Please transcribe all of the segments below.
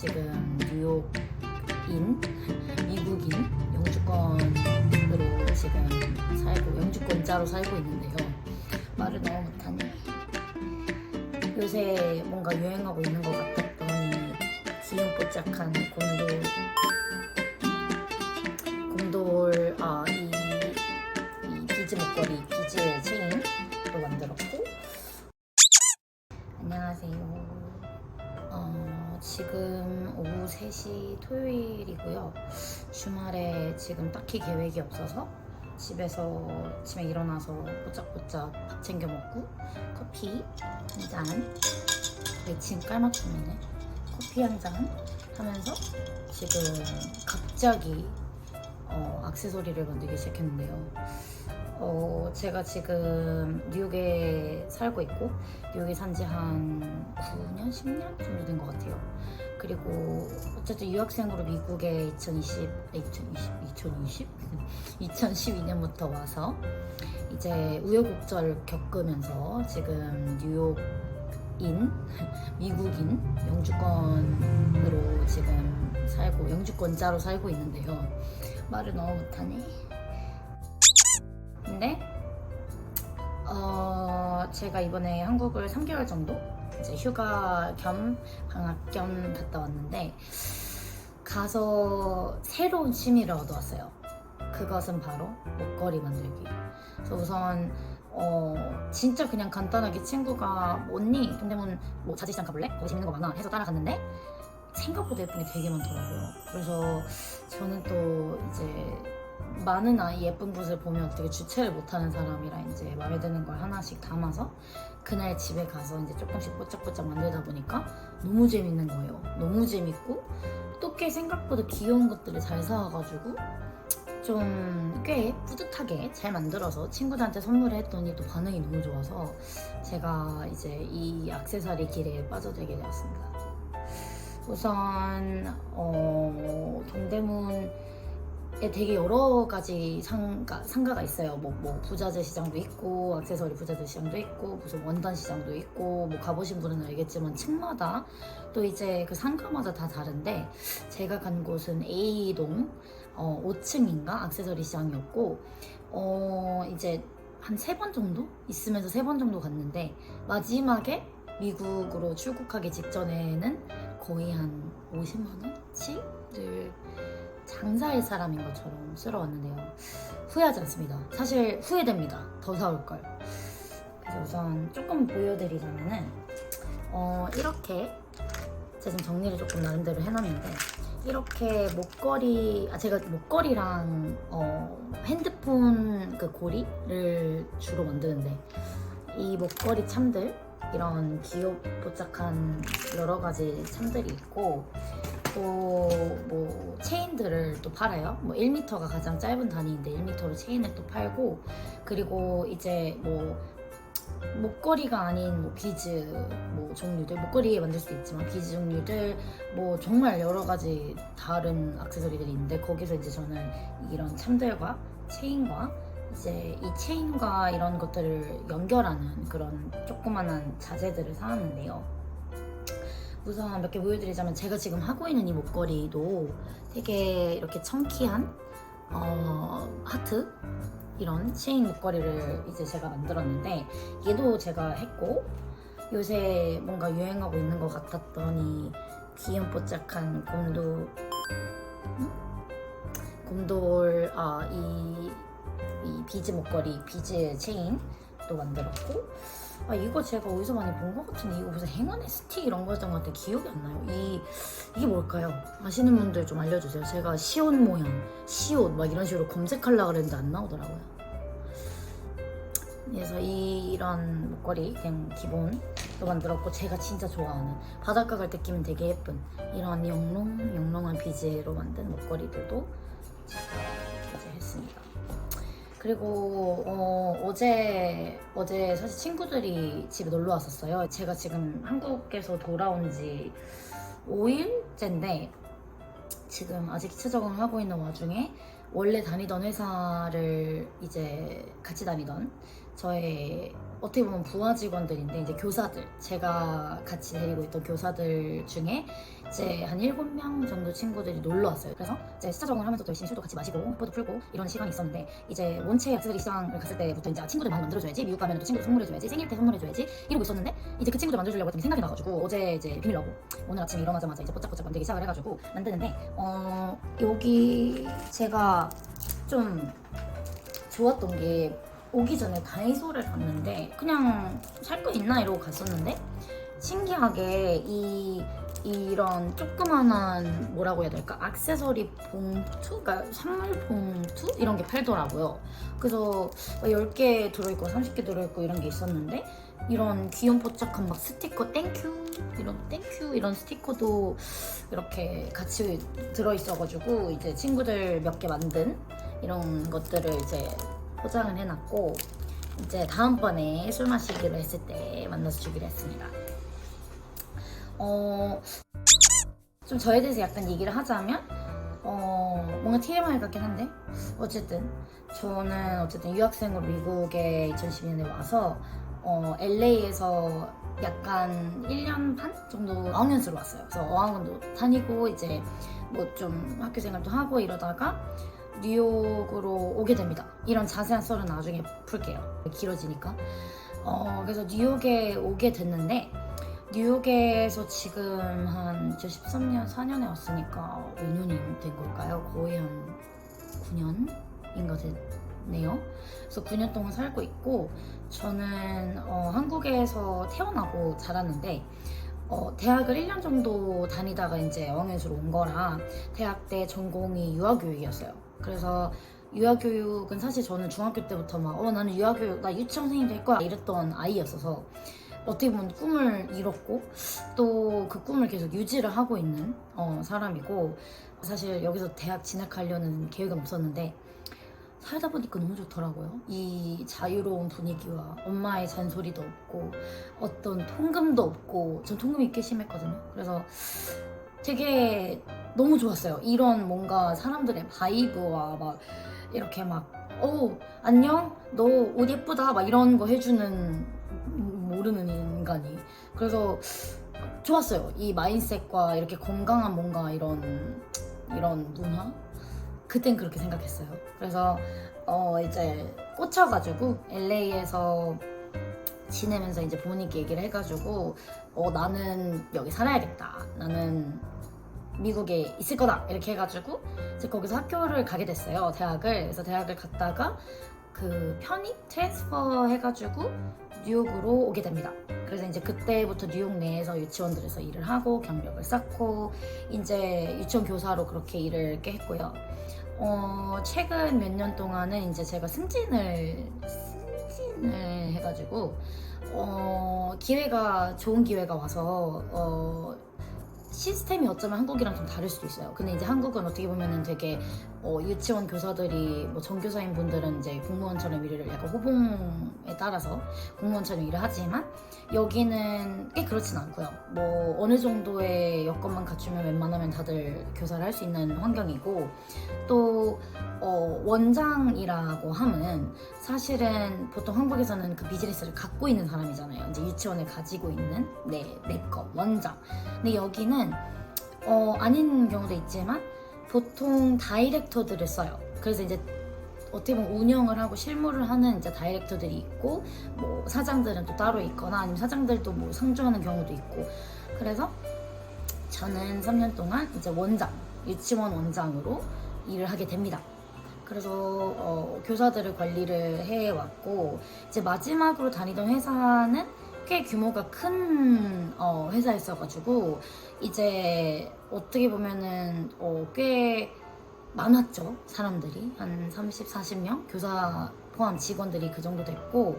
지금 뉴욕인, 미국인 영주권으로 지금 살고 영주권자로 살고 있는데요. 말을 너무 못하네. 요새 뭔가 유행하고 있는 것 같았더니 기운뽀짝한 곰돌 이 비즈 목걸이, 비즈 체인도 만들었고. 안녕하세요. 지금 오후 3시 토요일이고요. 주말에 지금 딱히 계획이 없어서 집에서 아침에 일어나서 뽀짝뽀짝 밥 챙겨 먹고 커피 한 잔, 매칭 깔맞춤이네. 커피 한 잔 하면서 지금 갑자기 액세서리를 만들기 시작했는데요. 제가 지금 뉴욕에 살고 있고 뉴욕에 산지 한 9년, 10년 정도 된 것 같아요. 그리고 어쨌든 유학생으로 미국에 2012년부터 와서 이제 우여곡절 겪으면서 지금 뉴욕인, 미국인 영주권으로 지금 살고 영주권자로 살고 있는데요. 말을 너무 못하네. 근데 제가 이번에 한국을 3개월 정도 이제 휴가 겸 방학 겸 갔다 왔는데 가서 새로운 취미를 얻어왔어요. 그것은 바로 목걸이 만들기. 그래서 우선 진짜 그냥 간단하게 친구가 언니 근데 뭐 자재시장 가볼래? 거기 재밌는 거 많아 해서 따라갔는데 생각보다 예쁜 게 되게 많더라고요. 그래서 저는 또 이제 많은 예쁜 곳을 보면 되게 주체를 못하는 사람이라 이제 마음에 드는 걸 하나씩 담아서 그날 집에 가서 이제 조금씩 뽀짝뽀짝 만들다 보니까 너무 재밌는 거예요. 너무 재밌고 또 꽤 생각보다 귀여운 것들을 잘 사와가지고 좀 꽤 뿌듯하게 잘 만들어서 친구들한테 선물을 했더니 또 반응이 너무 좋아서 제가 이제 이 액세서리 길에 빠져들게 되었습니다. 우선 동대문에 되게 여러 가지 상가가 있어요. 뭐 부자재 시장도 있고 액세서리 부자재 시장도 있고 무슨 원단 시장도 있고 뭐 가보신 분은 알겠지만 층마다 또 이제 그 상가마다 다 다른데 제가 간 곳은 A동 5층인가 액세서리 시장이었고 이제 한 3번 정도 있으면서 3번 정도 갔는데 마지막에 미국으로 출국하기 직전에는 거의 한 50만 원치를 장사할 사람인 것처럼 쓸어왔는데요. 후회하지 않습니다. 사실 후회됩니다. 더 사올걸. 그래서 우선 조금 보여드리자면은 이렇게 제가 지금 정리를 조금 나름대로 해놨는데 이렇게 목걸이 제가 목걸이랑 핸드폰 그 고리를 주로 만드는데 이 목걸이 참들 이런 귀엽뽀짝한 여러 가지 참들이 있고 또 뭐 체인들을 또 팔아요. 뭐 1m가 가장 짧은 단위인데 1m로 체인을 또 팔고 그리고 이제 뭐 목걸이가 아닌 뭐 비즈 뭐 종류들 목걸이에 만들 수도 있지만 비즈 종류들 뭐 정말 여러 가지 다른 액세서리들이 있는데 거기서 이제 저는 이런 참들과 체인과 이제 이 체인과 이런 것들을 연결하는 그런 조그만한 자재들을 사왔는데요. 우선 몇 개 보여드리자면 제가 지금 하고 있는 이 목걸이도 되게 이렇게 청키한 하트 이런 체인 목걸이를 이제 제가 만들었는데 얘도 제가 했고 요새 뭔가 유행하고 있는 것 같았더니 귀염뽀짝한 곰돌 이 비즈 목걸이 비즈 체인도 만들었고 이거 제가 어디서 많이 본 것 같은데 이거 무슨 행운의 스틱 이런 거였던 것 같은데 기억이 안 나요. 이게 뭘까요? 아시는 분들 좀 알려주세요. 제가 시옷 모양, 시옷 막 이런 식으로 검색하려고 그랬는데 안 나오더라고요. 그래서 이런 목걸이 그냥 기본도 만들었고 제가 진짜 좋아하는 바닷가 갈 때 끼면 되게 예쁜 이런 영롱한 비즈로 만든 목걸이들도 제가 이제 했습니다. 그리고 어제 사실 친구들이 집에 놀러 왔었어요. 제가 지금 한국에서 돌아온 지 5일째인데 지금 아직 2차 적응을 하고 있는 와중에 원래 다니던 회사를 이제 같이 다니던 저의 어떻게 보면 부하 직원들인데 이제 교사들, 제가 같이 데리고 있던 교사들 중에 이제 한 7명 정도 친구들이 놀러 왔어요. 그래서 이제 시차 적응을 하면서 또 열심히 술도 같이 마시고 뽀도 풀고 이런 시간이 있었는데, 이제 원체 액세서리 시장을 갔을 때부터 이제 친구들 많이 만들어줘야지, 미국 가면 또 친구들 선물해줘야지, 생일 때 선물해줘야지 이러고 있었는데, 이제 그 친구들 만들어주려고 했더니 생각이 나가지고 어제 이제 비밀 러브 오늘 아침에 일어나자마자 이제 뽀짝뽀짝 만들기 시작을 해가지고 만드는데, 여기 제가 좀 좋았던 게, 오기 전에 다이소를 갔는데 그냥 살 거 있나 이러고 갔었는데, 신기하게 이런 조그만한, 뭐라고 해야 될까, 액세서리 봉투? 그러니까 선물 봉투? 이런 게 팔더라고요. 그래서 10개 들어있고 30개 들어있고 이런 게 있었는데, 이런 귀염뽀짝한 막 스티커 땡큐 이런 스티커도 이렇게 같이 들어있어가지고 이제 친구들 몇 개 만든 이런 것들을 이제 포장을 해놨고, 이제 다음번에 술 마시기로 했을 때 만나서 주기로 했습니다. 좀 저에 대해서 약간 얘기를 하자면, 뭔가 TMI 같긴 한데, 어쨌든 저는 유학생으로 미국에 2012년에 와서 LA에서 약간 1년 반 정도 어학연수로 왔어요. 그래서 어학원도 다니고 이제 뭐 좀 학교 생활도 하고 이러다가 뉴욕으로 오게 됩니다. 이런 자세한 썰은 나중에 풀게요. 길어지니까. 그래서 뉴욕에 오게 됐는데, 뉴욕에서 지금 한 2013년, 4년에 왔으니까 몇 년이 된 걸까요? 거의 한 9년인가 됐네요. 그래서 9년 동안 살고 있고, 저는 한국에서 태어나고 자랐는데, 대학을 1년 정도 다니다가 이제 어학연수로 온 거라 대학 때 전공이 유아교육이었어요. 그래서 유아교육은 사실 저는 중학교 때부터 막 나는 유아교육, 나 유치원생이 될 거야 이랬던 아이였어서 어떻게 보면 꿈을 이뤘고 또 그 꿈을 계속 유지를 하고 있는 사람이고, 사실 여기서 대학 진학하려는 계획은 없었는데 살다 보니까 너무 좋더라고요. 이 자유로운 분위기와 엄마의 잔소리도 없고 어떤 통금도 없고, 전 통금이 꽤 심했거든요. 그래서 되게 너무 좋았어요. 이런 뭔가 사람들의 바이브와 막 이렇게 막 안녕? 너 옷 예쁘다 막 이런 거 해주는 모르는 인간이. 그래서 좋았어요. 이 마인셋과 이렇게 건강한 뭔가 이런 문화? 그땐 그렇게 생각했어요. 그래서 이제 꽂혀가지고 LA에서 지내면서 이제 부모님께 얘기를 해가지고 나는 여기 살아야겠다, 나는 미국에 있을 거다 이렇게 해가지고 이제 거기서 학교를 가게 됐어요. 대학을. 그래서 대학을 갔다가 그 편입 트랜스퍼 해가지고 뉴욕으로 오게 됩니다. 그래서 이제 그때부터 뉴욕 내에서 유치원들에서 일을 하고 경력을 쌓고 이제 유치원 교사로 그렇게 일을 꽤 했고요. 최근 몇 년 동안은 이제 제가 승진을 해가지고 좋은 기회가 와서 시스템이 어쩌면 한국이랑 좀 다를 수도 있어요. 근데 이제 한국은 어떻게 보면은 되게 유치원 교사들이 뭐 전교사인 분들은 이제 공무원처럼 일을 약간 호봉에 따라서 공무원처럼 일을 하지만, 여기는 꽤 그렇진 않고요. 뭐 어느 정도의 여건만 갖추면 웬만하면 다들 교사를 할 수 있는 환경이고, 또 원장이라고 하면 사실은 보통 한국에서는 그 비즈니스를 갖고 있는 사람이잖아요. 이제 유치원을 가지고 있는 내거 원장. 근데 여기는 아닌 경우도 있지만 보통 다이렉터들을 써요. 그래서 이제 어떻게 보면 운영을 하고 실무를 하는 이제 다이렉터들이 있고, 뭐 사장들은 또 따로 있거나 아니면 사장들도 뭐 상주하는 경우도 있고. 그래서 저는 3년 동안 이제 유치원 원장으로 일을 하게 됩니다. 그래서 교사들을 관리를 해왔고, 이제 마지막으로 다니던 회사는 꽤 규모가 큰 회사였어가지고 이제 어떻게 보면은 꽤 많았죠. 사람들이 한 30, 40명, 교사 포함 직원들이 그 정도 됐고,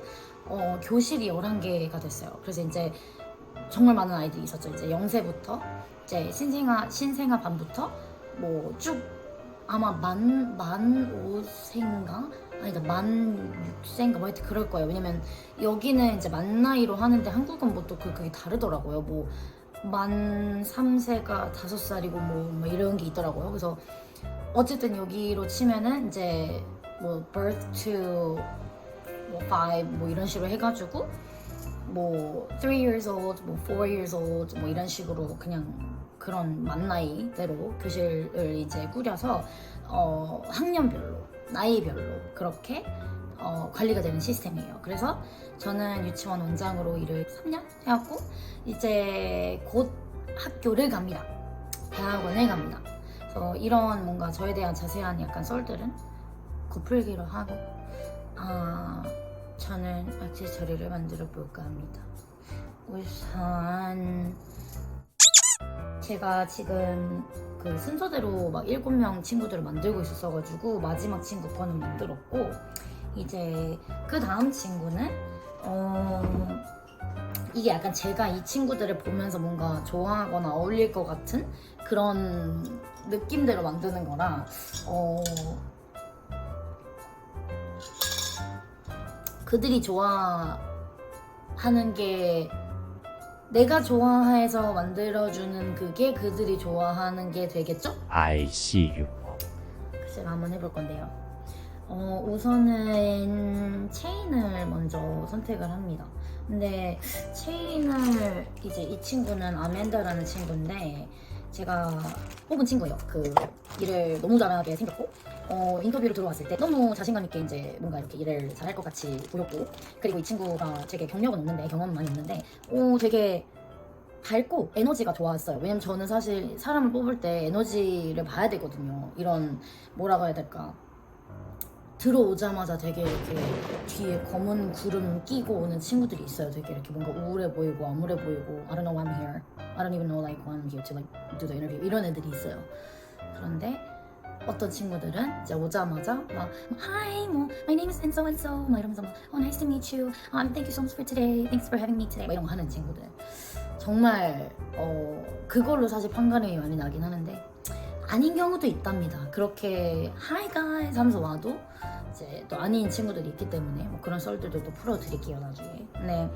교실이 11개가 됐어요. 그래서 이제 정말 많은 아이들이 있었죠. 이제 0세부터 이제 신생아 반부터 뭐 쭉 아마 만 5세인가? 아니다, 만 6세인가? 뭐 하여튼 그럴 거예요. 왜냐면 여기는 이제 만 나이로 하는데 한국은 뭐 또 그게 다르더라고요. 뭐 만 3세가 5살이고 뭐 이런 게 있더라고요. 그래서 어쨌든 여기로 치면은 이제 뭐 birth to 뭐 5, 뭐 이런 식으로 해가지고 뭐 3 years old, 뭐 4 years old 뭐 이런 식으로 그냥 그런 만 나이대로 교실을 이제 꾸려서 학년별로, 나이별로 그렇게 관리가 되는 시스템이에요. 그래서 저는 유치원 원장으로 일을 3년 해왔고 이제 곧 학교를 갑니다. 대학원을 갑니다. 그래서 이런 뭔가 저에 대한 자세한 약간 썰들은 곱풀기로 하고 저는 액세서리를 만들어 볼까 합니다. 우선 제가 지금 그 순서대로 막 7명 친구들을 만들고 있었어가지고 마지막 친구 거는 만들었고 이제 그 다음 친구는 이게 약간 제가 이 친구들을 보면서 뭔가 좋아하거나 어울릴 것 같은 그런 느낌대로 만드는 거라 그들이 좋아하는 게 내가 좋아해서 만들어주는 그게 그들이 좋아하는 게 되겠죠? I see you. 제가 한번 해볼 건데요. 우선은 체인을 먼저 선택을 합니다. 근데 체인을 이제 이 친구는 아멘다라는 친구인데 제가 뽑은 친구예요. 그 일을 너무 잘하게 생겼고 인터뷰를 들어왔을 때 너무 자신감 있게 이제 뭔가 이렇게 일을 잘할 것 같이 보였고 그리고 이 친구가 되게 경력은 없는데 경험은 많이 있는데 되게 밝고 에너지가 좋았어요. 왜냐면 저는 사실 사람을 뽑을 때 에너지를 봐야 되거든요. 이런 뭐라고 해야 될까 들어오자마자 되게 이렇게 뒤에 검은 구름 끼고 오는 친구들이 있어요. 되게 이렇게 뭔가 우울해 보이고 암울해 보이고 I don't know why I'm here. I don't even know like why I'm here to like do the interview. 이런 애들이 있어요. 그런데 어떤 친구들은 이제 오자마자 막 Hi, 뭐 my name is so and so 막 이러면서 막 nice to meet you. Thank you so much for today. Thanks for having me today. 막 이런 거 하는 친구들. 정말 그걸로 사실 판가름이 많이 나긴 하는데 아닌 경우도 있답니다. 그렇게 Hi guys 하면서 와도 이제 또 아닌 친구들이 있기 때문에 뭐 그런 썰들도 또 풀어드릴게요 나중에. 네,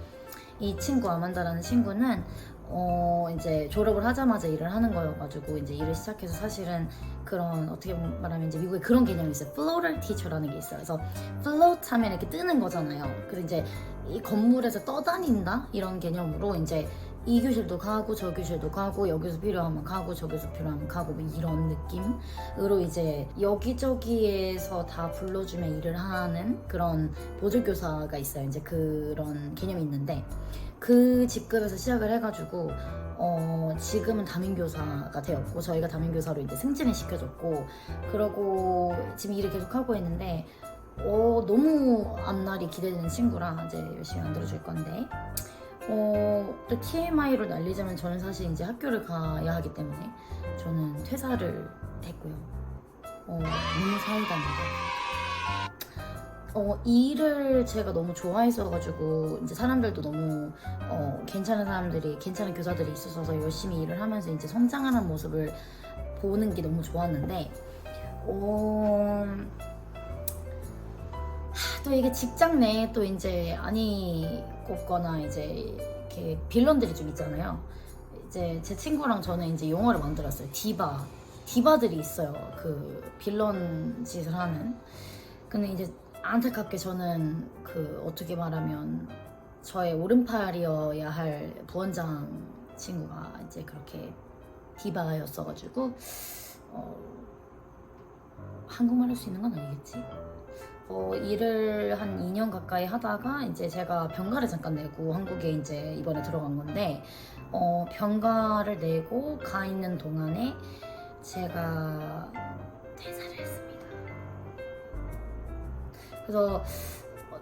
이 친구 아만다라는 친구는 이제 졸업을 하자마자 일을 하는 거여가지고 이제 일을 시작해서 사실은 그런 어떻게 말하면 이제 미국에 그런 개념이 있어요. floater teacher라는 게 있어요. 그래서 float 하면 이렇게 뜨는 거잖아요. 그래서 이제 이 건물에서 떠다닌다 이런 개념으로 이제 이 교실도 가고 저 교실도 가고 여기서 필요하면 가고 저기서 필요하면 가고 뭐 이런 느낌으로 이제 여기저기에서 다 불러주면 일을 하는 그런 보조교사가 있어요. 이제 그런 개념이 있는데 그 직급에서 시작을 해가지고 지금은 담임교사가 되었고 저희가 담임교사로 이제 승진을 시켜줬고 그러고 지금 일을 계속 하고 있는데 너무 앞날이 기대되는 친구라 이제 열심히 만들어줄 건데 또 TMI로 날리자면 저는 사실 이제 학교를 가야 하기 때문에 저는 퇴사를 했고요. 너무 사이다입니다. 일을 제가 너무 좋아했어가지고 이제 사람들도 너무 괜찮은 사람들이 괜찮은 교사들이 있어서 열심히 일을 하면서 이제 성장하는 모습을 보는 게 너무 좋았는데 또 이게 직장 내에 또 이제 꼽거나 이제 이렇게 빌런들이 좀 있잖아요. 이제 제 친구랑 저는 이제 영화를 만들었어요. 디바들이 있어요. 그 빌런 짓을 하는. 근데 이제 안타깝게 저는 그 어떻게 말하면 저의 오른팔이어야 할 부원장 친구가 이제 그렇게 디바였어가지고 한국말 할 수 있는 건 아니겠지? 일을 한 2년 가까이 하다가 이제 제가 병가를 잠깐 내고 한국에 이제 이번에 들어간 건데 병가를 내고 가 있는 동안에 제가 퇴사를 했습니다. 그래서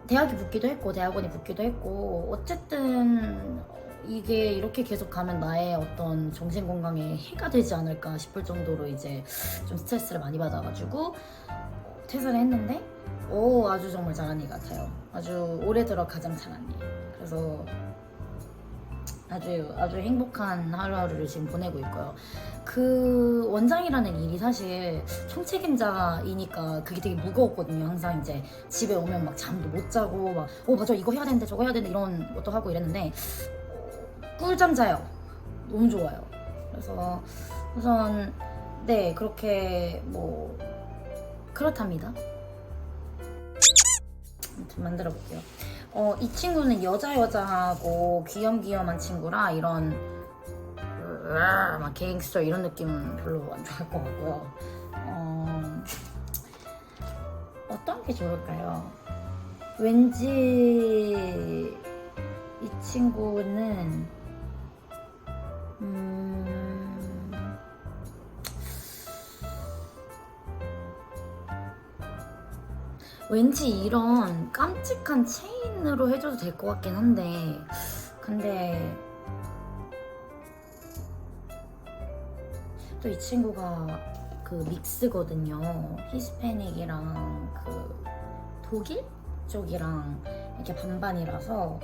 대학이 붙기도 했고 대학원이 붙기도 했고 어쨌든 이게 이렇게 계속 가면 나의 어떤 정신 건강에 해가 되지 않을까 싶을 정도로 이제 좀 스트레스를 많이 받아가지고 퇴사를 했는데 아주 정말 잘한 일 같아요. 아주 올해 들어 가장 잘한 일. 그래서 아주 행복한 하루하루를 지금 보내고 있고요. 그 원장이라는 일이 사실 총책임자이니까 그게 되게 무거웠거든요. 항상 이제 집에 오면 막 잠도 못 자고 막 맞아 이거 해야 되는데 저거 해야 되는데 이런 것도 하고 이랬는데 꿀잠 자요. 너무 좋아요. 그래서 우선 네 그렇게 뭐 그렇답니다. 아무튼 만들어 볼게요. 이 친구는 여자하고 귀염귀염한 친구라 이런 막 갱스터 이런 느낌은 별로 안 좋아할 것 같고요. 어떤 게 좋을까요? 왠지 이 친구는 왠지 이런 깜찍한 체인으로 해줘도 될 것 같긴 한데 근데 또 이 친구가 그 믹스거든요. 히스패닉이랑 그 독일 쪽이랑 이렇게 반반이라서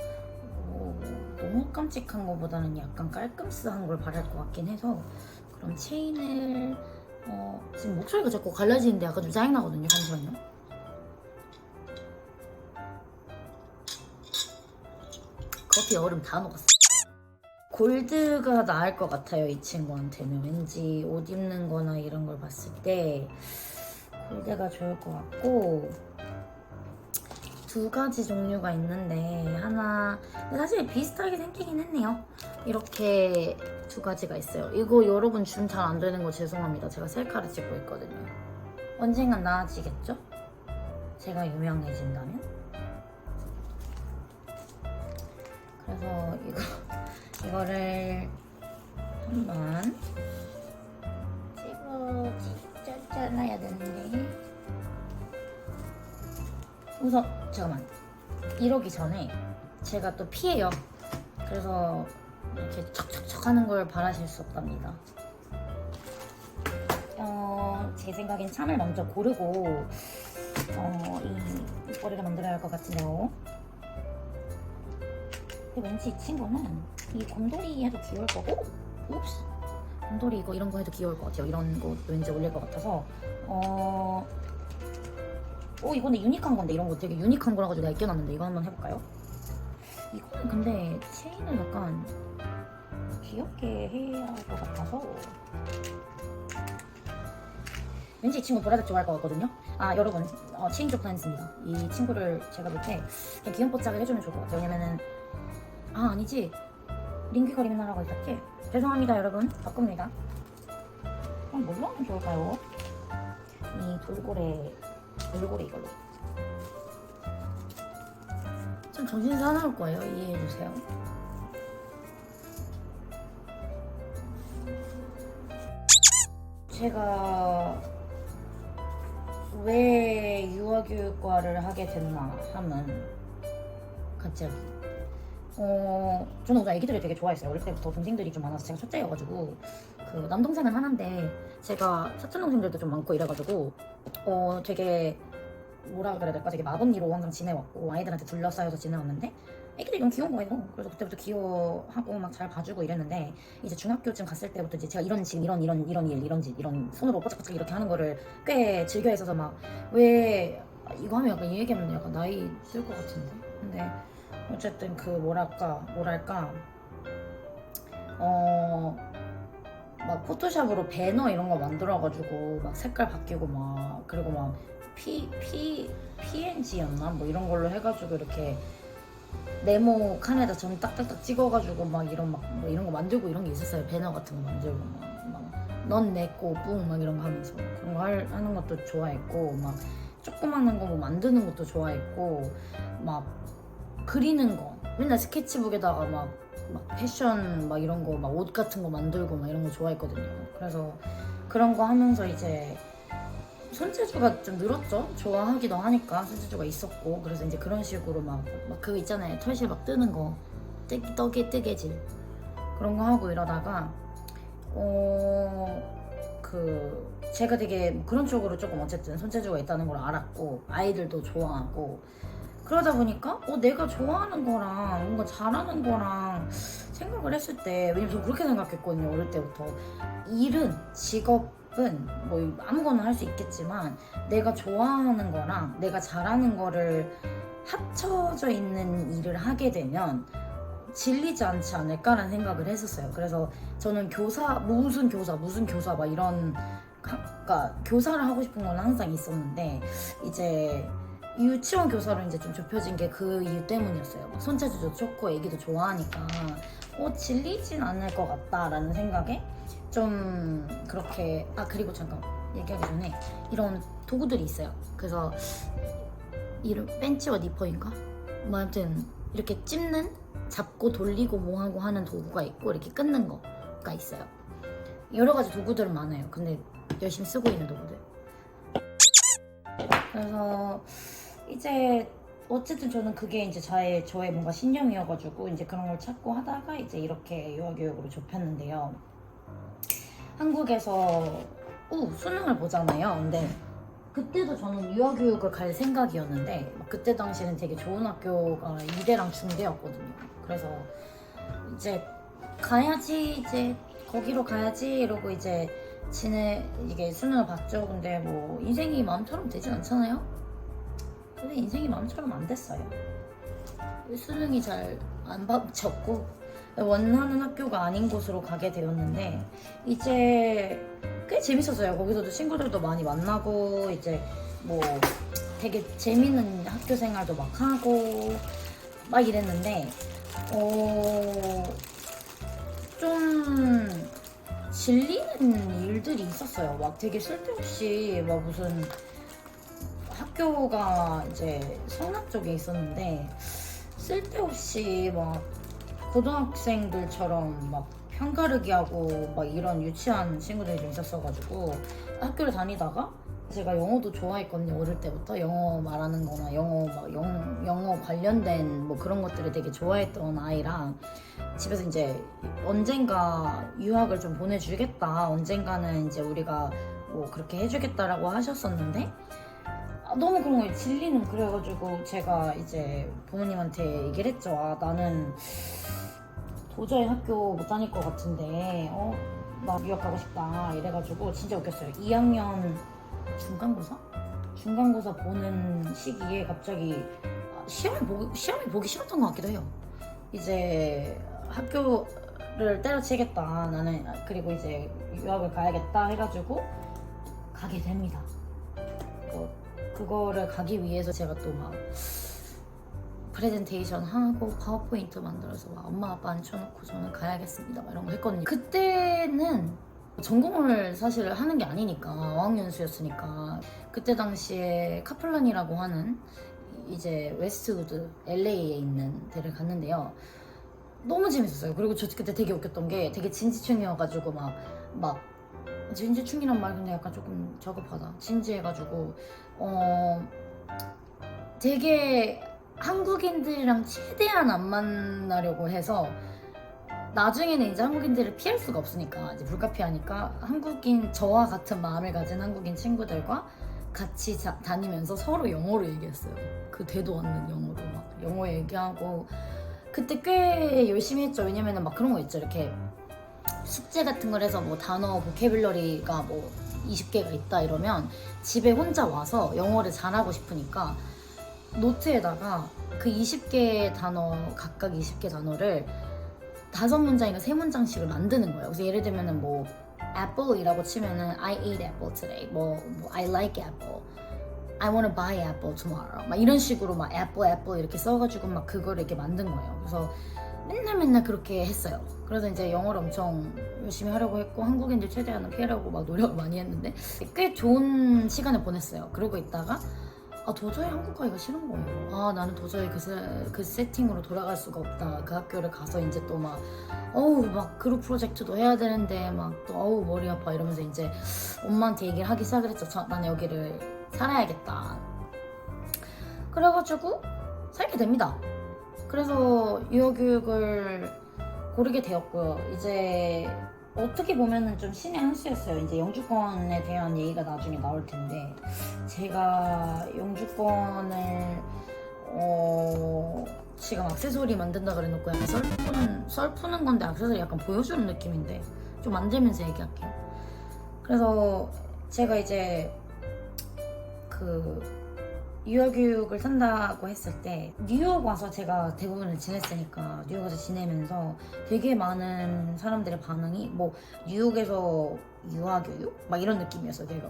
너무 깜찍한 것보다는 약간 깔끔스한 걸 바랄 것 같긴 해서 그럼 체인을 지금 목소리가 자꾸 갈라지는데 약간 좀 짜증나거든요. 잠시만요. 커피 얼음 다 녹았어. 골드가 나을 것 같아요. 이 친구한테는 왠지 옷 입는 거나 이런 걸 봤을 때 골드가 좋을 것 같고 두 가지 종류가 있는데 하나 사실 비슷하게 생기긴 했네요. 이렇게 두 가지가 있어요. 이거 여러분 줌 잘 안 되는 거 죄송합니다. 제가 셀카를 찍고 있거든요. 언젠간 나아지겠죠? 제가 유명해진다면? 그래서 이거를 한번 잘라야 되는데 우선 잠깐만 이러기 전에 제가 또 피해요. 그래서 이렇게 척척척 하는 걸 바라실 수 없답니다. 제 생각엔 참을 먼저 고르고 이 머리를 만들어야 할 것 같은데요. 근데 왠지 이 친구는 이 곰돌이 해도 귀여울 거고 옵스 곰돌이 이런 거 해도 귀여울 것 같아요. 이런 거 왠지 어울릴 것 같아서 이거는 유니크한 건데 이런 거 되게 유니크한 거라 가지고 내가 끼워놨는데 이거 한번 해볼까요? 이거는 근데 체인을 약간 귀엽게 해야 할 것 같아서 왠지 이 친구 보라색 좋아할 것 같거든요. 여러분 체인지 오브 플랜스입니다. 이 친구를 제가 볼 때 그냥 귀염뽀짝을 해주면 좋을 것 같아요. 왜냐면은 아니지 링귀거리면 하라고 했었지? 죄송합니다 여러분 바꿉니다. 그럼 뭘로 하면 좋을까요? 이 돌고래 이걸로 좀 정신 사나울 거예요. 이해해주세요. 제가 왜 유아교육과를 하게 됐나 하면 갑자기 저는 우선 애기들을 되게 좋아했어요. 어릴 때부터 동생들이 좀 많아서 제가 첫째여가지고 그 남동생은 하나인데 제가 사촌 동생들도 좀 많고 이래가지고 되게 뭐라 그래야 될까 되게 마법리로 항상 지내왔고 아이들한테 둘러싸여서 지내왔는데 애기들이 너무 귀여운 거예요. 그래서 그때부터 귀여워하고 막 잘 봐주고 이랬는데 이제 중학교쯤 갔을 때부터 이제 제가 이런 짓 이런 손으로 뽀짝뽀짝 이렇게 하는 거를 꽤 즐겨 했어서 막 왜 이거 하면 약간 이 얘기하면 약간 나이 쓸 것 같은데 근데 어쨌든 그 뭐랄까 막 포토샵으로 배너 이런 거 만들어가지고 막 색깔 바뀌고 막 그리고 막 PNG였나 뭐 이런 걸로 해가지고 이렇게 네모 칸에다 점 딱딱딱 찍어가지고 막 뭐 이런 거 만들고 이런 게 있었어요. 배너 같은 거 만들고 넌 내 꼬 뿡 막 이런 거 하면서 그런 거 하는 것도 좋아했고 막 조그마한 거 뭐 만드는 것도 좋아했고 막 그리는 거 맨날 스케치북에다가 막 패션 막 이런 거 막 옷 같은 거 만들고 막 이런 거 좋아했거든요. 그래서 그런 거 하면서 이제 손재주가 좀 늘었죠. 좋아하기도 하니까 손재주가 있었고 그래서 이제 그런 식으로 막 그거 있잖아요. 털실 막 뜨는 거 뜨개질 그런 거 하고 이러다가 제가 되게 그런 쪽으로 조금 어쨌든 손재주가 있다는 걸 알았고 아이들도 좋아하고 그러다 보니까 내가 좋아하는 거랑 뭔가 잘하는 거랑 생각을 했을 때 왜냐면 저 그렇게 생각했거든요. 어릴 때부터 직업은 뭐 아무거나 할 수 있겠지만 내가 좋아하는 거랑 내가 잘하는 거를 합쳐져 있는 일을 하게 되면 질리지 않지 않을까라는 생각을 했었어요. 그래서 저는 무슨 교사 막 이런 그러니까 교사를 하고 싶은 건 항상 있었는데 이제 유치원 교사로 이제 좀 좁혀진 게 그 이유 때문이었어요. 막 손재주도 좋고 애기도 좋아하니까 질리진 않을 것 같다라는 생각에 좀 그렇게. 그리고 잠깐 얘기하기 전에 이런 도구들이 있어요. 그래서 이름 벤치와 니퍼인가? 뭐 아무튼 이렇게 찝는, 잡고 돌리고 뭐하고 하는 도구가 있고 이렇게 끊는 거가 있어요. 여러 가지 도구들은 많아요. 근데 열심히 쓰고 있는 도구들. 그래서 이제 어쨌든 저는 그게 이제 저의 뭔가 신념이어가지고 이제 그런 걸 찾고 하다가 이제 이렇게 유아교육으로 좁혔는데요. 한국에서 수능을 보잖아요. 근데 그때도 저는 유아교육을 갈 생각이었는데 그때 당시에는 되게 좋은 학교가 이대랑 중대였거든요. 그래서 이제 가야지, 이제 거기로 가야지 이러고 이제 이게 수능을 봤죠. 근데 뭐 인생이 마음처럼 되진 않잖아요. 근데 인생이 마음처럼 안 됐어요. 수능이 잘 안 받쳤고 원하는 학교가 아닌 곳으로 가게 되었는데 이제 꽤 재밌었어요. 거기서도 친구들도 많이 만나고 이제 뭐 되게 재밌는 학교 생활도 막 하고 막 이랬는데 좀 질리는 일들이 있었어요. 막 되게 쓸데없이 막 무슨 학교가 이제 성남 쪽에 있었는데 쓸데없이 막 고등학생들처럼 막 편가르기 하고 막 이런 유치한 친구들이 좀 있었어가지고 학교를 다니다가 제가 영어도 좋아했거든요. 어릴 때부터 영어 말하는 거나 영어 관련된 뭐 그런 것들을 되게 좋아했던 아이라 집에서 이제 언젠가 유학을 좀 보내주겠다, 언젠가는 이제 우리가 뭐 그렇게 해주겠다라고 하셨었는데 너무 그런 거에 질리는. 그래가지고 제가 이제 부모님한테 얘기를 했죠. 나는 도저히 학교 못 다닐 것 같은데 나 유학 가고 싶다 이래가지고 진짜 웃겼어요. 2학년 중간고사 보는 시기에 갑자기 시험이 보기 싫었던 것 같기도 해요. 이제 학교를 때려치겠다 나는, 그리고 이제 유학을 가야겠다 해가지고 가게 됩니다. 그거를 가기 위해서 제가 또 막 프레젠테이션 하고 파워포인트 만들어서 막 엄마 아빠 앉혀놓고 저는 가야겠습니다 막 이런 거 했거든요. 그때는 전공을 사실 하는 게 아니니까 어학연수였으니까 그때 당시에 카플란이라고 하는 이제 웨스트우드 LA에 있는 데를 갔는데요. 너무 재밌었어요. 그리고 저 그때 되게 웃겼던 게 되게 진지충이어가지고 막 진지충이란 말 근데 약간 조금 저급하다. 진지해가지고 되게 한국인들이랑 최대한 안 만나려고 해서 나중에는 이제 한국인들을 피할 수가 없으니까 이제 불가피하니까 저와 같은 마음을 가진 한국인 친구들과 같이 다니면서 서로 영어로 얘기했어요. 그 되도 않는 영어로 막 영어 얘기하고 그때 꽤 열심히 했죠. 왜냐면은 막 그런 거 있죠. 이렇게 숙제 같은 걸 해서 뭐 단어 보캐블러리가 뭐 20개가 있다 이러면 집에 혼자 와서 영어를 잘하고 싶으니까 노트에다가 그 20개 단어, 각각 20개 단어를 5문장인가 3문장씩을 만드는 거예요. 그래서 예를 들면은 뭐 apple이라고 치면은 I ate apple today, 뭐 I like apple, I want to buy apple tomorrow, 막 이런 식으로 막 apple 이렇게 써가지고 막 그거를 이렇게 만든 거예요. 그래서 맨날 그렇게 했어요. 그래서 이제 영어를 엄청 열심히 하려고 했고 한국인들 최대한 피하려고 막 노력을 많이 했는데 꽤 좋은 시간을 보냈어요. 그러고 있다가 도저히 한국 가기가 싫은 거예요. 나는 도저히 그 세팅으로 돌아갈 수가 없다. 그 학교를 가서 이제 또 막 그룹 프로젝트도 해야 되는데 막 또 머리 아파 이러면서 이제 엄마한테 얘기를 하기 시작을 했죠. 나는 여기를 살아야겠다. 그래가지고 살게 됩니다. 그래서 유아교육을 고르게 되었고요. 이제 어떻게 보면은 좀 신의 한 수였어요. 이제 영주권에 대한 얘기가 나중에 나올 텐데 제가 영주권을 지금 액세서리 만든다 그래놓고 약간 썰 푸는 건데 액세서리 약간 보여주는 느낌인데 좀 만들면서 얘기할게요. 그래서 제가 이제 유아교육을 산다고 했을 때 뉴욕 와서 제가 대부분을 지냈으니까 뉴욕 와서 지내면서 되게 많은 사람들의 반응이 뭐 뉴욕에서 유아교육? 막 이런 느낌이었어요. 되게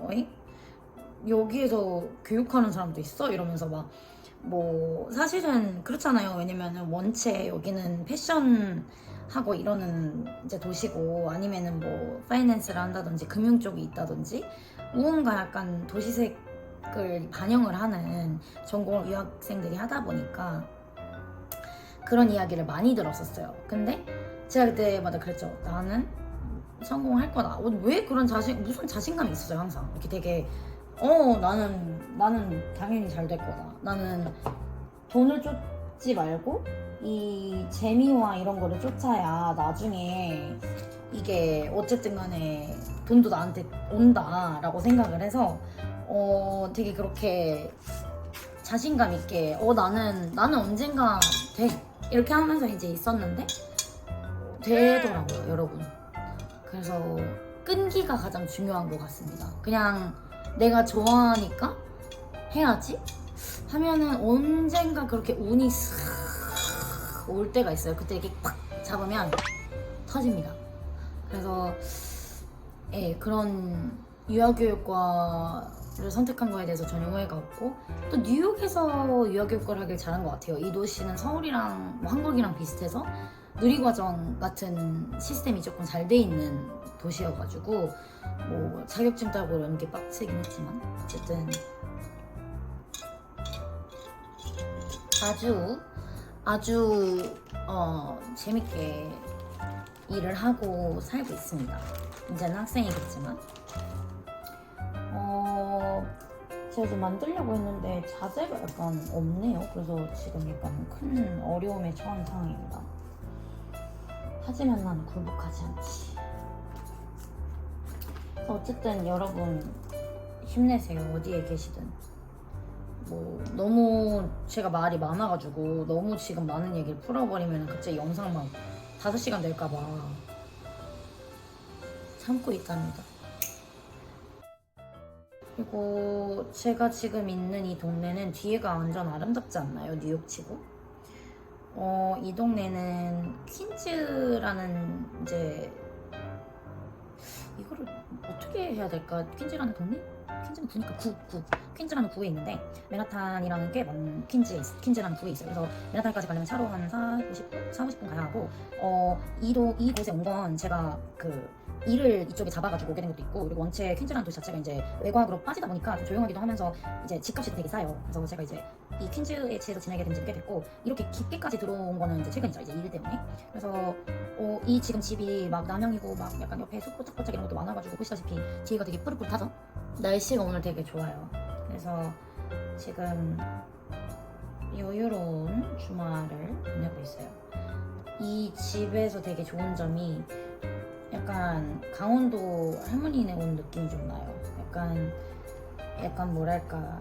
여기에서 교육하는 사람도 있어? 이러면서 막 뭐 사실은 그렇잖아요. 왜냐면은 원체 여기는 패션 하고 이러는 이제 도시고 아니면은 뭐 파이낸스를 한다든지 금융 쪽이 있다든지 무언가 약간 도시색을 반영을 하는 전공을 유학생들이 하다 보니까 그런 이야기를 많이 들었었어요. 근데 제가 그때마다 그랬죠. 나는 성공할 거다. 왜 그런 무슨 자신감이 있었어요, 항상. 이렇게 되게, 나는 당연히 잘 될 거다. 나는 돈을 쫓지 말고, 이 재미와 이런 거를 쫓아야 나중에 이게 어쨌든 간에 돈도 나한테 온다라고 생각을 해서, 되게 그렇게 자신감 있게, 나는 언젠가 돼. 이렇게 하면서 이제 있었는데, 되더라고요, 여러분. 그래서 끈기가 가장 중요한 것 같습니다. 그냥 내가 좋아하니까 해야지 하면은 언젠가 그렇게 운이 싹 올 때가 있어요. 그때 이렇게 팍 잡으면 터집니다. 그래서 그런 유아교육과를 선택한 거에 대해서 전혀 후회가 없고 또 뉴욕에서 유아교육과를 하길 잘한 것 같아요. 이 도시는 서울이랑 뭐 한국이랑 비슷해서 누리과정 같은 시스템이 조금 잘 돼 있는 도시여가지고 뭐 자격증 따고 이런 게 빡세긴 했지만 어쨌든 아주 재밌게 일을 하고 살고 있습니다. 이제는 학생이겠지만 제가 좀 만들려고 했는데 자재가 약간 없네요. 그래서 지금 약간 큰 어려움에 처한 상황입니다. 하지만 난 굴복하지 않지. 어쨌든 여러분 힘내세요. 어디에 계시든. 뭐 너무 제가 말이 많아가지고 너무 지금 많은 얘기를 풀어버리면 갑자기 영상 막 5시간 될까봐 참고 있답니다. 그리고 제가 지금 있는 이 동네는 뒤에가 완전 아름답지 않나요? 뉴욕치고? 이 동네는 퀸즈라는 이제 이거를 어떻게 해야 될까? 퀸즈라는 동네? 퀸즈는 구니까 구 퀸즈라는 구에 있는데 맨하탄이라는 게 퀸즈라는 구에 있어요. 그래서 맨하탄까지 가려면 차로 한 40-50분 가야 하고 이곳에 온 건 제가 그 일을 이쪽에 잡아가지고 오게 된 것도 있고 그리고 원체 퀸즈라는 도시 자체가 이제 외곽으로 빠지다 보니까 좀 조용하기도 하면서 이제 집값이 되게 싸요. 그래서 제가 이제 이 퀸즈에서 지내게 된 지 꽤 됐고 이렇게 깊게까지 들어온 거는 이제 최근이죠. 이제 일 때문에. 그래서 이 지금 집이 막 남향이고 막 약간 옆에 숲 꼬짝꼬짝 이런 것도 많아가지고 보시다시피 뒤가 되게 푸릇푸릇하죠. 날씨가 오늘 되게 좋아요. 그래서 지금 여유로운 주말을 보내고 있어요. 이 집에서 되게 좋은 점이 약간 강원도 할머니네 온 느낌이 좀 나요. 약간 뭐랄까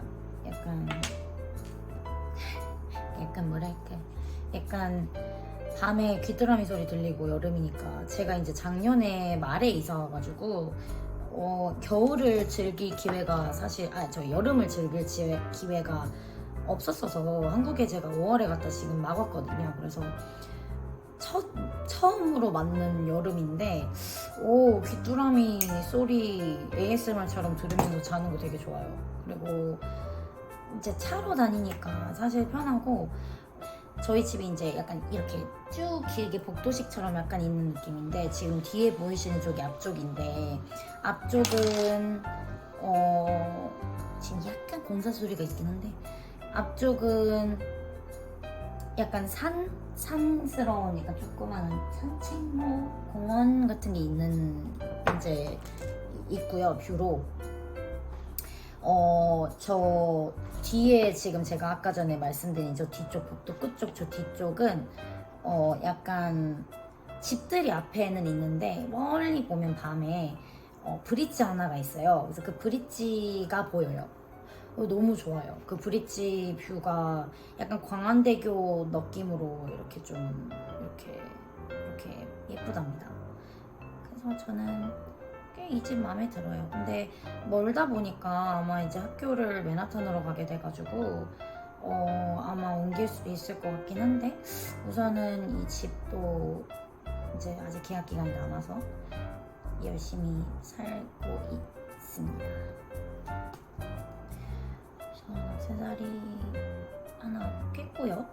약간 밤에 귀뚜라미 소리 들리고 여름이니까 제가 이제 작년에 말에 이사 와가지고 겨울을 즐길 기회가 사실 여름을 즐길 기회가 없었어서 한국에 제가 5월에 갔다 지금 막 왔거든요. 그래서 처음으로 맞는 여름인데 귀뚜라미 소리 ASMR처럼 들으면서 자는 거 되게 좋아요. 그리고 이제 차로 다니니까 사실 편하고 저희 집이 이제 약간 이렇게 쭉 길게 복도식처럼 약간 있는 느낌인데 지금 뒤에 보이시는 쪽이 앞쪽인데 앞쪽은 지금 약간 공사 소리가 있긴 한데 앞쪽은 약간 산스러운 약간 조그마한 산책로 공원 같은 게 있는 이제 있고요. 뷰로 저 뒤에 지금 제가 아까 전에 말씀드린 저 뒤쪽 복도 끝쪽 저 뒤쪽은 약간 집들이 앞에는 있는데 멀리 보면 밤에 브릿지 하나가 있어요. 그래서 그 브릿지가 보여요. 너무 좋아요. 그 브릿지 뷰가 약간 광안대교 느낌으로 이렇게 좀 이렇게 예쁘답니다. 그래서 저는 꽤 이 집 마음에 들어요. 근데 멀다 보니까 아마 이제 학교를 맨하탄으로 가게 돼가지고 아마 옮길 수도 있을 것 같긴 한데 우선은 이 집도 이제 아직 계약 기간이 남아서 열심히 살고 있습니다. 저는 액세서리 하나 깼고요.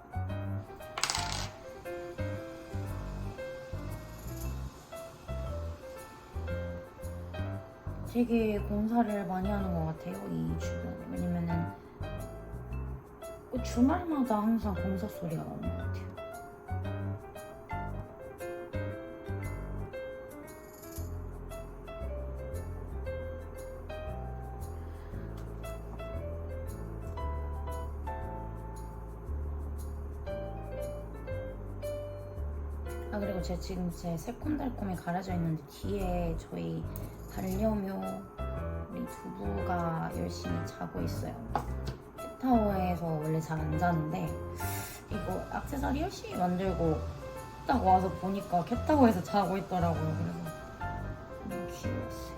되게 공사를 많이 하는 것 같아요, 이 주변에. 왜냐면은 주말마다 항상 공사 소리가 나는 것 같아요. 아, 그리고 제가 지금 제 새콤달콤이 가려져 있는데 뒤에 저희 반려묘 우리 두부가 열심히 자고 있어요. 캣타워에서 원래 잘 안 자는데 이거 액세서리 열심히 만들고 딱 와서 보니까 캣타워에서 자고 있더라고요. 그래서 너무 귀여웠어요.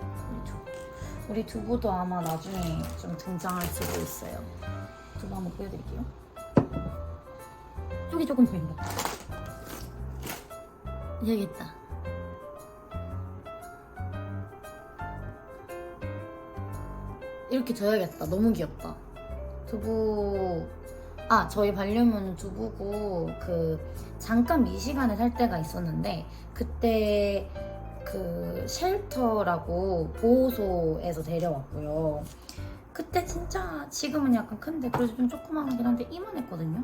우리 두부도 아마 나중에 좀 등장할 수도 있어요. 두부 한번 보여드릴게요. 쪽이 조금 보인다. 여기 있다. 이렇게 져야겠다. 너무 귀엽다. 두부. 아, 저희 반려묘는 두부고 잠깐 미시간에 살 때가 있었는데 그때 쉘터라고 보호소에서 데려왔고요. 그때 진짜 지금은 약간 큰데 그래서 좀 조그만하긴 한데 이만했거든요.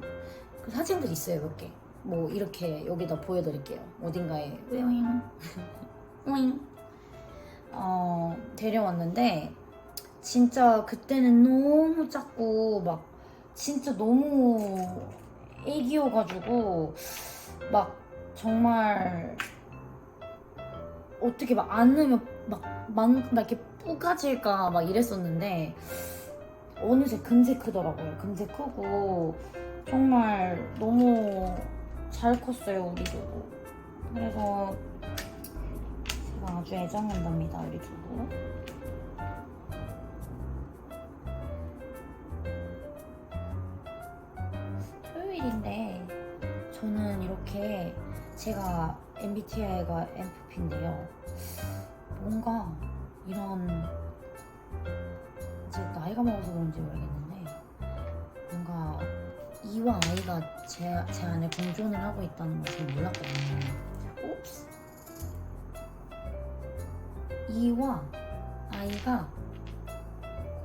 그 사진들 있어요, 몇 개. 뭐 이렇게 여기다 보여드릴게요. 어딘가에 우잉 우잉 데려왔는데 진짜 그때는 너무 작고 막 진짜 너무 애기여가지고 막 정말 어떻게 막 안으면 막 이렇게 뿌가질까 막 이랬었는데 어느새 금세 크더라고요. 금세 크고 정말 너무 잘 컸어요, 우리도. 그래서 제가 아주 애정한답니다, 우리 두부. 토요일인데 저는 이렇게 제가 MBTI가 NFP인데요. 뭔가 이런 이제 나이가 먹어서 그런지 모르겠는데 뭔가 E와 I가 제 안에 공존을 하고 있다는 것을 몰랐거든요. 옵스. E와 I가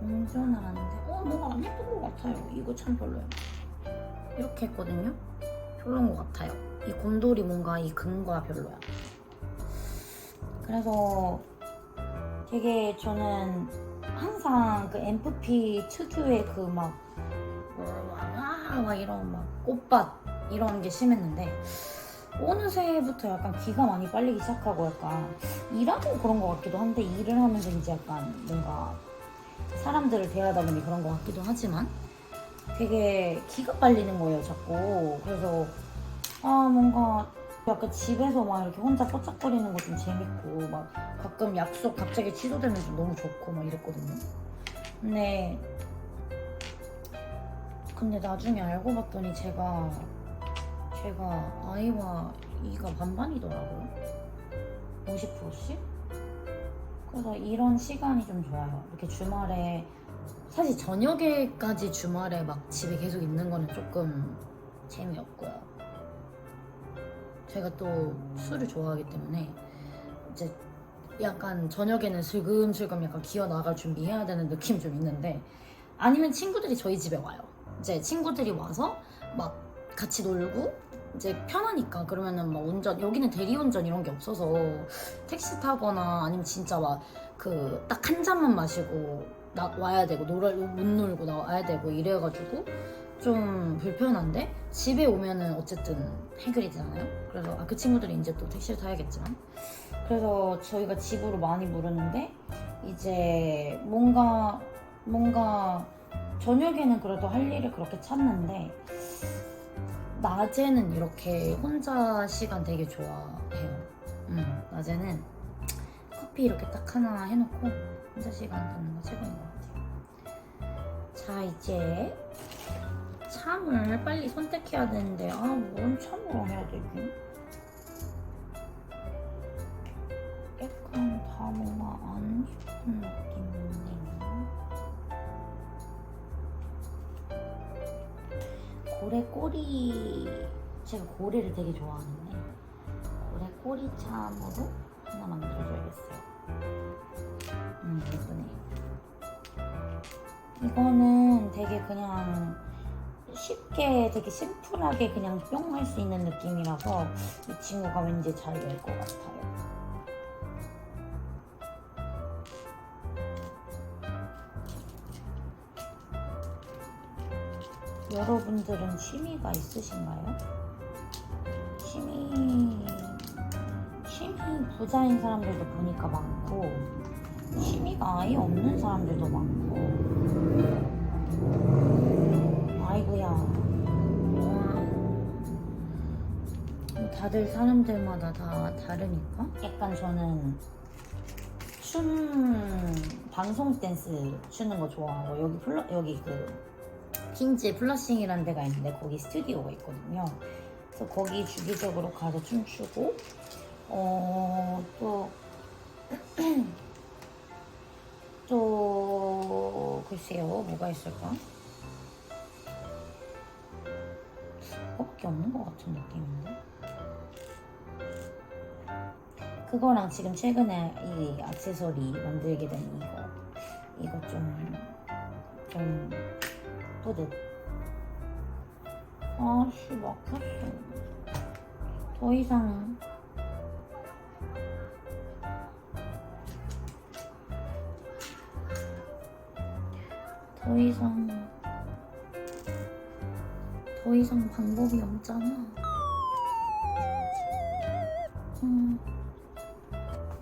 공존을 하는데 뭔가 안 예쁜 것 같아요. 이거 참 별로예요. 이렇게 했거든요. 별로인 것 같아요. 이 곰돌이 뭔가 이 근과 별로야. 그래서 되게 저는 항상 그 NFP 특유의 막 이런 막 꽃밭 이런 게 심했는데 어느새부터 약간 기가 많이 빨리기 시작하고 약간 일하고 그런 것 같기도 한데 일을 하면서 이제 약간 뭔가 사람들을 대하다 보니 그런 것 같기도 하지만 되게 기가 빨리는 거예요, 자꾸. 그래서 뭔가 약간 집에서 막 이렇게 혼자 뽀짝거리는 거 좀 재밌고 막 가끔 약속 갑자기 취소되면 좀 너무 좋고 막 이랬거든요. 근데 나중에 알고 봤더니 제가 I와 E가 반반이더라고요. 50%씩? 그래서 이런 시간이 좀 좋아요. 이렇게 주말에 사실 저녁에까지 주말에 막 집에 계속 있는 거는 조금 재미없고요. 제가 또 술을 좋아하기 때문에 이제 약간 저녁에는 슬금슬금 약간 기어 나갈 준비해야 되는 느낌이 좀 있는데 아니면 친구들이 저희 집에 와요. 이제 친구들이 와서 막 같이 놀고 이제 편하니까 그러면은 막 운전 여기는 대리운전 이런 게 없어서 택시 타거나 아니면 진짜 막 딱 한 잔만 마시고 와야 되고 못 놀고 나와야 되고 이래가지고 좀 불편한데 집에 오면은 어쨌든 해결이 되잖아요. 그래서 그 친구들이 이제 또 택시를 타야겠지만 그래서 저희가 집으로 많이 부르는데 이제 뭔가 저녁에는 그래도 할 일을 그렇게 찾는데 낮에는 이렇게 혼자 시간 되게 좋아해요. 낮에는 커피 이렇게 딱 하나 해놓고 혼자 시간 갖는 거 최고인 것 같아요. 자, 이제 참을 빨리 선택해야 되는데 뭔 참으로 해야 되지? 약간 다 뭔가 안 예쁜 느낌인데 고래 꼬리, 제가 고래를 되게 좋아하는데 고래 꼬리 참으로 하나 만들어줘야겠어요. 예쁘네. 이거는 되게 그냥 쉽게 되게 심플하게 그냥 뿅 할 수 있는 느낌이라서 이 친구가 왠지 잘 될 것 같아요. 여러분들은 취미가 있으신가요? 취미 부자인 사람들도 보니까 많고 취미가 아예 없는 사람들도 많고. 아이고야. 다들 사람들마다 다 다르니까. 약간 저는 방송 댄스 추는 거 좋아하고, 여기 그 킹즈의 플러싱이라는 데가 있는데 거기 스튜디오가 있거든요. 그래서 거기 주기적으로 가서 춤추고, 또 글쎄요, 뭐가 있을까? 그거밖에 없는 것 같은 느낌인데. 그거랑 지금 최근에 이 액세서리 만들게 된 이거 좀 뿌듯. 아씨, 막혔어. 더 이상 방법이 없잖아.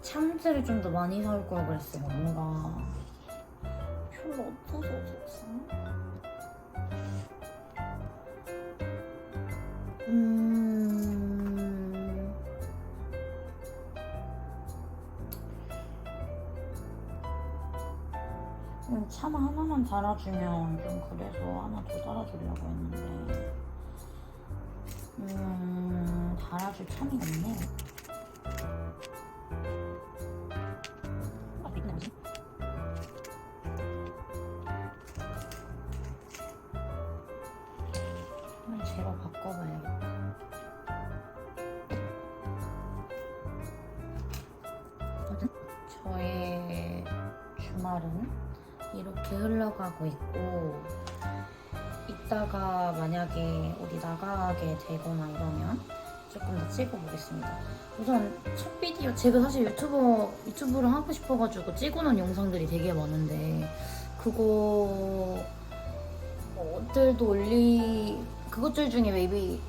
참새를 좀 더 많이 사올 걸 그랬어. 뭔가 별로 없어서. 참 하나만 달아주면 좀 그래서 하나 더 달아주려고 했는데 달아줄 참이 없네. 제가 바꿔봐야겠다. 저의 주말은 이렇게 흘러가고 있고, 이따가 만약에 어디 나가게 되거나 이러면 조금 더 찍어보겠습니다. 우선 첫 비디오, 제가 사실 유튜브를 하고 싶어가지고 찍어놓은 영상들이 되게 많은데 그것들 중에 maybe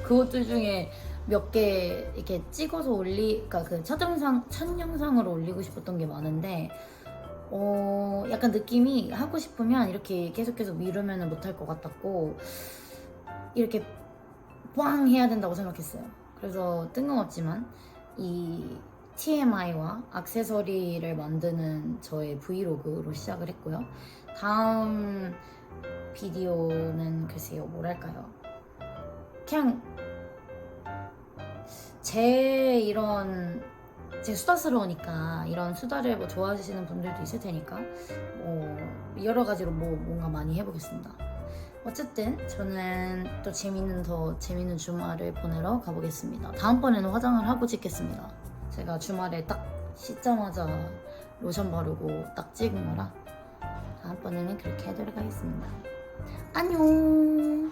그것들 중에 몇 개 이렇게 찍어서 그러니까 그 첫 영상으로 올리고 싶었던 게 많은데, 약간 느낌이 하고 싶으면 이렇게 계속 미루면 못할 것 같았고, 이렇게 꽝 해야 된다고 생각했어요. 그래서 뜬금없지만 이 TMI와 액세서리를 만드는 저의 브이로그로 시작을 했고요. 다음 비디오는 글쎄요, 뭐랄까요, 그냥 제 수다스러우니까 이런 수다를 뭐 좋아하시는 분들도 있을 테니까 여러 가지로 뭔가 많이 해보겠습니다. 어쨌든 저는 또 더 재밌는 주말을 보내러 가보겠습니다. 다음번에는 화장을 하고 찍겠습니다. 제가 주말에 딱 씻자마자 로션 바르고 딱 찍은 거라 다음번에는 그렇게 하도록 하겠습니다. 안녕.